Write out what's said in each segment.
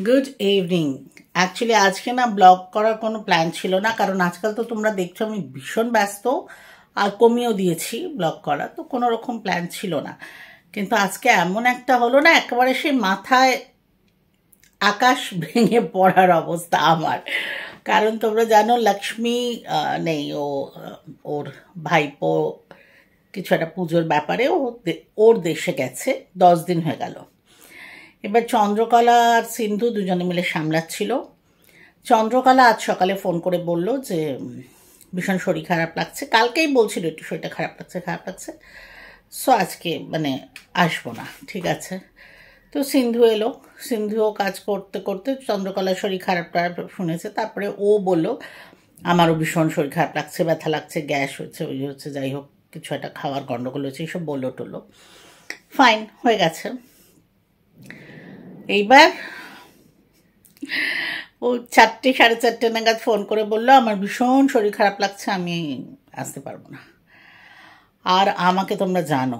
Good evening. Actually আজকে না blog করার কোনো প্ল্যান ছিল না, কারণ আজকাল তো তোমরা দেখছো আমি ভীষণ ব্যস্ত আর কমিয়েও দিয়েছি ব্লগ করা, তো কোনো রকম প্ল্যান ছিল না। কিন্তু আজকে এমন একটা হলো না, একেবারে সেই মাথায় আকাশ ভেঙে পড়ার অবস্থা আমার। কারণ তোমরা জানো লক্ষ্মী নেই, ওর ভাইপো কিছু একটা পুজোর ব্যাপারে ওর দেশে গেছে, 10 দিন হয়ে গেল। এবার চন্দ্রকলা আর সিন্ধু দুজনে মিলে সামলাচ্ছিল। চন্দ্রকলা আজ সকালে ফোন করে বলল যে ভীষণ শরীর খারাপ লাগছে, কালকেই বলছিল একটু শরীরটা খারাপ লাগছে। সো আজকে আসবো না, ঠিক আছে। তো সিন্ধু এলো, সিন্ধুও কাজ করতে করতে চন্দ্রকলার শরীর খারাপটা শুনেছে। তারপরে ও বলল আমারও ভীষণ শরীর খারাপ লাগছে, ব্যথা লাগছে, গ্যাস হচ্ছে, ওই হচ্ছে, যাই হোক কিছু একটা খাওয়ার গন্ডগোল হচ্ছে, এইসব বললো টললো। ফাইন হয়ে গেছে। এইবার ও 4টে 4:30 নাগাদ ফোন করে বললো আমার ভীষণ শরীর খারাপ লাগছে, আমি আসতে পারবো না। আর আমাকে তোমরা জানো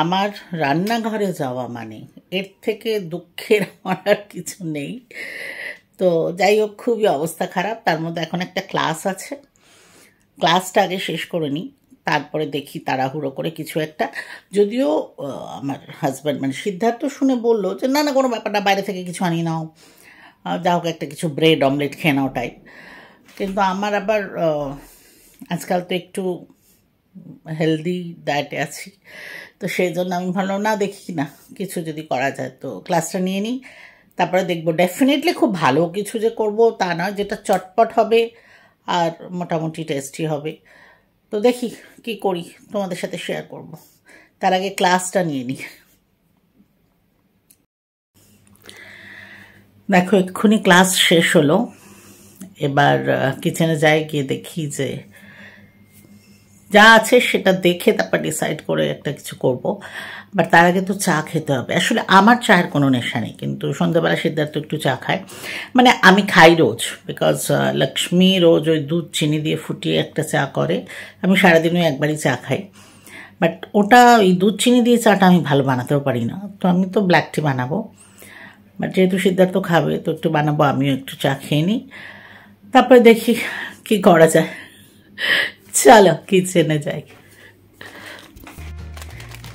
আমার রান্নাঘরে যাওয়া মানে এর থেকে দুঃখের আমার আর কিছু নেই। তো যাই হোক খুবই অবস্থা খারাপ। তার মধ্যে এখন একটা ক্লাস আছে, ক্লাসটা আগে শেষ করে নিই, তারপরে দেখি তাড়াহুড়ো করে কিছু একটা। যদিও আমার হাজব্যান্ড সিদ্ধার্থ শুনে বললো যে না কোনো ব্যাপারটা, বাইরে থেকে কিছু আনিয়ে নাও, যা হোক একটা কিছু ব্রেড অমলেট খেয়ে নাও টাইপ। কিন্তু আমার আবার আজকাল তো একটু হেলদি ডায়েটে আছি, তো সেই জন্য আমি ভালো না দেখি না কিছু যদি করা যায় তো ক্লাসটা নিয়ে নিই, তারপরে দেখবো। ডেফিনেটলি খুব ভালো কিছু যে করব তা নয়, যেটা চটপট হবে আর মোটামুটি টেস্টি হবে। তো দেখি কি করি, তোমাদের সাথে শেয়ার করব। তার আগে ক্লাসটা নিয়ে নিই। দেখো এক্ষুনি ক্লাস শেষ হলো, এবার কিচেনে যাই, গিয়ে দেখি যে যা আছে সেটা দেখে তারপর ডিসাইড করে একটা কিছু করব। বাট তার আগে তো চা খেতে হবে। আসলে আমার চায়ের কোনো নেশা নেই, কিন্তু সন্ধ্যাবেলা সিদ্ধার্থ একটু চা খায়, আমি খাই রোজ, বিকজ লক্ষ্মী রোজ ওই দুধ চিনি দিয়ে ফুটিয়ে একটা চা করে, আমি সারাদিনও একবারই চা খাই। বাট ওটা ওই দুধ চিনি দিয়ে চাটা আমি ভালো বানাতেও পারি না, তো আমি তো ব্ল্যাক টি বানাবো। বাট যেহেতু সিদ্ধার্থ খাবে তো একটু বানাবো, আমিও একটু চা খেয়ে নিই, তারপরে দেখি কি করা যায়। চলো কিচেনে যাই।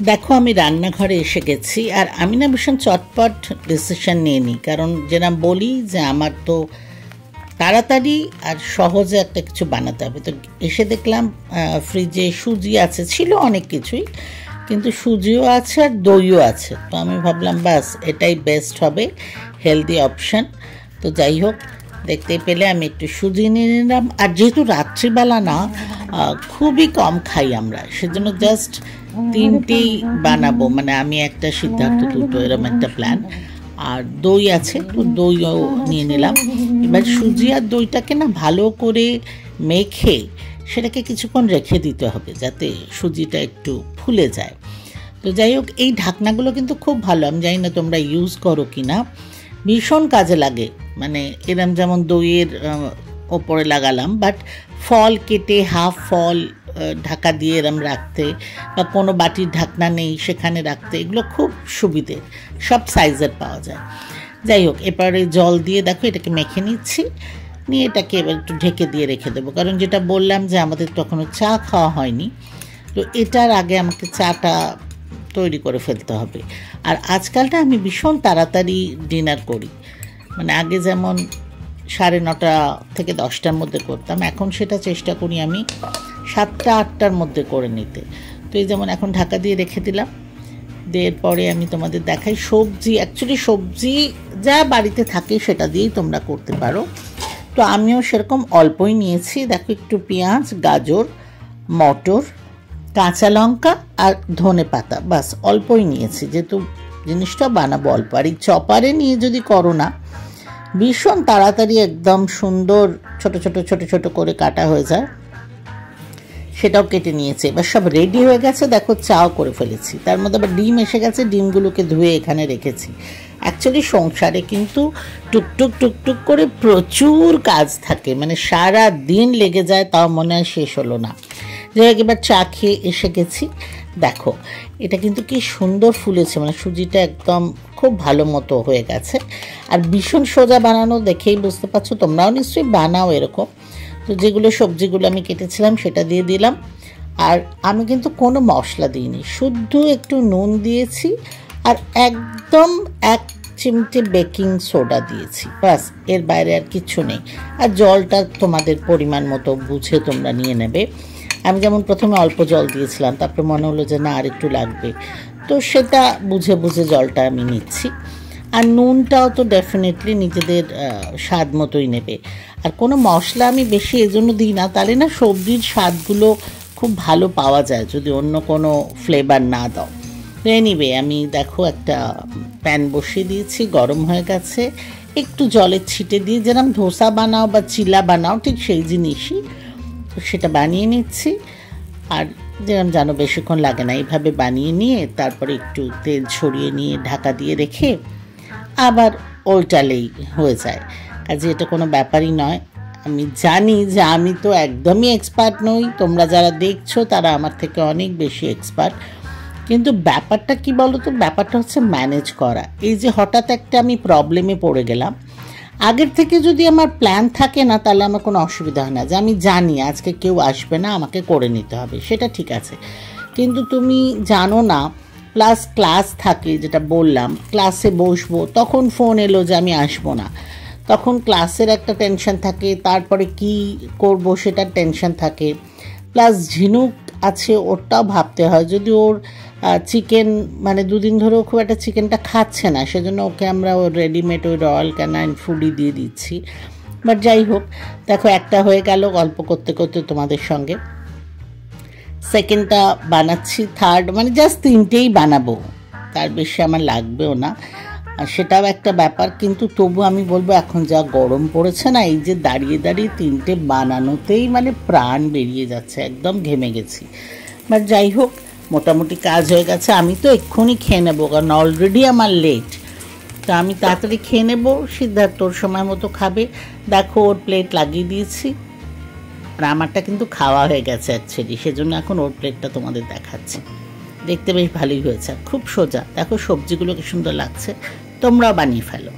দেখো আমি রান্নাঘরে এসে গেছি, আর আমি না ভীষণ চটপট ডিসিশন নিয়ে নিই, কারণ যেরকম বলি যে আমার তো তাড়াতাড়ি আর সহজে একটা কিছু বানাতে হবে। তো এসে দেখলাম ফ্রিজে সুজি আছে, ছিল অনেক কিছুই, কিন্তু সুজিও আছে আর দইও আছে। তো আমি ভাবলাম বাস এটাই বেস্ট হবে, হেলদি অপশান। তো যাই হোক দেখতেই পেলে আমি একটু সুজি নিয়ে নিলাম। আর যেহেতু রাত্রিবেলা না খুবই কম খাই আমরা, সেজন্য জাস্ট 3টেই বানাবো, আমি একটা, সিদ্ধার্থ দুটো, এরকম একটা প্ল্যান। আর দই আছে তো দইও নিয়ে নিলাম। এবার সুজি আর দইটাকে না ভালো করে মেখে সেটাকে কিছুক্ষণ রেখে দিতে হবে যাতে সুজিটা একটু ফুলে যায়। তো যাই হোক এই ঢাকনাগুলো কিন্তু খুব ভালো, আমি জানি না তোমরা ইউজ করো কি না, ভীষণ কাজে লাগে। এরম যেমন দইয়ের ওপরে লাগালাম, বাট ফল কেটে হাফ ফল ঢাকা দিয়ে এরম রাখতে, বা কোনো বাটির ঢাকনা নেই সেখানে রাখতে, এগুলো খুব সুবিধে, সব সাইজের পাওয়া যায়। যাই হোক এবারে জল দিয়ে দেখো এটাকে মেখে নিচ্ছি, নিয়ে এটাকে এবার একটু ঢেকে দিয়ে রেখে দেবো, কারণ যেটা বললাম যে আমাদের তখনও চা খাওয়া হয়নি, তো এটার আগে আমাকে চাটা তৈরি করে ফেলতে হবে। আর আজকালটা আমি ভীষণ তাড়াতাড়ি ডিনার করি, আগে যেমন 9:30 থেকে 10টার মধ্যে করতাম, এখন সেটা চেষ্টা করি আমি 7টা 8টার মধ্যে করে নিতে। তো এই যেমন এখন ঢাকা দিয়ে রেখে দিলাম, দেওয়ার পরে আমি তোমাদের দেখাই সবজি। অ্যাকচুয়ালি সবজি যা বাড়িতে থাকে সেটা দিয়েই তোমরা করতে পারো, তো আমিও সেরকম অল্পই নিয়েছি। দেখো একটু পেঁয়াজ, গাজর, মটর, কাঁচা লঙ্কা আর ধনে পাতা, বাস অল্পই নিয়েছি, যেহেতু জিনিসটা বানাবো অল্প। আর এই চপারে নিয়ে যদি করো না ভীষণ তাড়াতাড়ি একদম সুন্দর ছোট ছোট ছোট ছোট করে কাটা হয়ে যায়। সেটাও কেটে নিয়েছে, এবার সব রেডি হয়ে গেছে। দেখো চাও করে ফেলেছি, তার মধ্যে আবার ডিম এসে গেছে, ডিমগুলোকে ধুয়ে এখানে রেখেছি। অ্যাকচুয়ালি সংসারে কিন্তু টুকটুক টুকটুক করে প্রচুর কাজ থাকে, সারা দিন লেগে যায়, তাও মনে হয় শেষ হলো না। যাই হোক, এবার চা খেয়ে এসে গেছি। দেখো এটা কিন্তু কি সুন্দর ফুলেছে, মানে সুজিটা একদম খুব ভালো মতো হয়ে গেছে। আর ভীষণ সোজা বানানো, দেখেই বুঝতে পারছো, তোমরাও নিশ্চয়ই বানাও এরকম। তো যেগুলো সবজিগুলো আমি কেটেছিলাম সেটা দিয়ে দিলাম। আর আমি কিন্তু কোনো মশলা দিইনি, শুদ্ধ একটু নুন দিয়েছি আর একদম 1 চিমটে বেকিং সোডা দিয়েছি, ব্যাস, এর বাইরে আর কিছু নেই। আর জলটা তোমাদের পরিমাণ মতো বুঝে তোমরা নিয়ে নেবে। আমি যেমন প্রথমে অল্প জল দিয়েছিলাম, তারপরে মনে হলো যে না আর একটু লাগবে, তো সেটা বুঝে বুঝে জলটা আমি নিচ্ছি। আর নুনটাও তো ডেফিনেটলি নিজেদের স্বাদ মতোই নেবে। আর কোনো মশলা আমি বেশি এজন্য দিই না, তাহলে না সবজির স্বাদগুলো খুব ভালো পাওয়া যায় যদি অন্য কোনো ফ্লেভার না দাও। তো এনিওয়ে, আমি দেখো একটা প্যান বসিয়ে দিয়েছি, গরম হয়ে গেছে। একটু জলের ছিটে দিয়ে, যেরকম ধোসা বানাও বা চিলা বানাও ঠিক সেই জিনিসই, তো সেটা বানিয়ে নিচ্ছি। আর যেরকম জানো বেশিক্ষণ লাগে না, এইভাবে বানিয়ে নিয়ে তারপরে একটু তেল ছড়িয়ে নিয়ে ঢাকা দিয়ে রেখে আবার উল্টালেই হয়ে যায়। কাজে এটা কোনো ব্যাপারই নয়। আমি জানি যে আমি তো একদমই এক্সপার্ট নই, তোমরা যারা দেখছো তারা আমার থেকে অনেক বেশি এক্সপার্ট। কিন্তু ব্যাপারটা কি বলো তো, ব্যাপারটা হচ্ছে ম্যানেজ করা। এই যে হঠাৎ একটা আমি প্রবলেমে পড়ে গেলাম, আগের থেকে যদি আমার প্ল্যান থাকে না তাহলে আমার কোনো অসুবিধা হয় না, যে আমি জানি আজকে কেউ আসবে না, আমাকে করে নিতে হবে, সেটা ঠিক আছে। কিন্তু তুমি জানো না, প্লাস ক্লাস থাকে, যেটা বললাম ক্লাসে বসবো, তখন ফোন এলো যে আমি আসবো না, তখন ক্লাসের একটা টেনশন থাকে, তারপরে কি করব সেটার টেনশন থাকে, প্লাস ঝিনুক আছে ওরটাও ভাবতে হয়। যদি ওর চিকেন, মানে 2 দিন ধরেও খুব একটা চিকেনটা খাচ্ছে না, সেজন্য ওকে আমরা ওর রেডিমেড ওই রয়্যাল ক্যানাইন ফুডই দিয়ে দিচ্ছি। বাট যাই হোক, দেখো একটা হয়ে গেল গল্প করতে করতে তোমাদের সঙ্গে। সেকেন্ডটা বানাচ্ছি, থার্ড, মানে জাস্ট 3টেই বানাবো, তার বেশি আমার লাগবেও না। আর সেটাও একটা ব্যাপার, কিন্তু তবু আমি বলবো এখন যা গরম পড়েছে না, এই যে দাঁড়িয়ে দাঁড়িয়ে 3টে বানানোতেই মানে প্রাণ বেরিয়ে যাচ্ছে, একদম ঘেমে গেছি। বাট যাই হোক, মোটামুটি কাজ হয়ে গেছে। আমি তো এক্ষুনি খেয়ে নেবো, কারণ অলরেডি আমার লেট, তো আমি তাড়াতাড়ি খেয়ে নেবো। সিদ্ধার্থ ওর সময় মতো খাবে, দেখো ওর প্লেট লাগিয়ে দিয়েছি। আর আমারটা কিন্তু খাওয়া হয়ে গেছে অ্যাকচুয়ালি, সেজন্য এখন ওর প্লেটটা তোমাদের দেখাচ্ছি। দেখতে বেশ ভালোই হয়েছে, খুব সোজা, দেখো সবজিগুলো কি সুন্দর লাগছে, তোমরাও বানিয়ে ফেলো।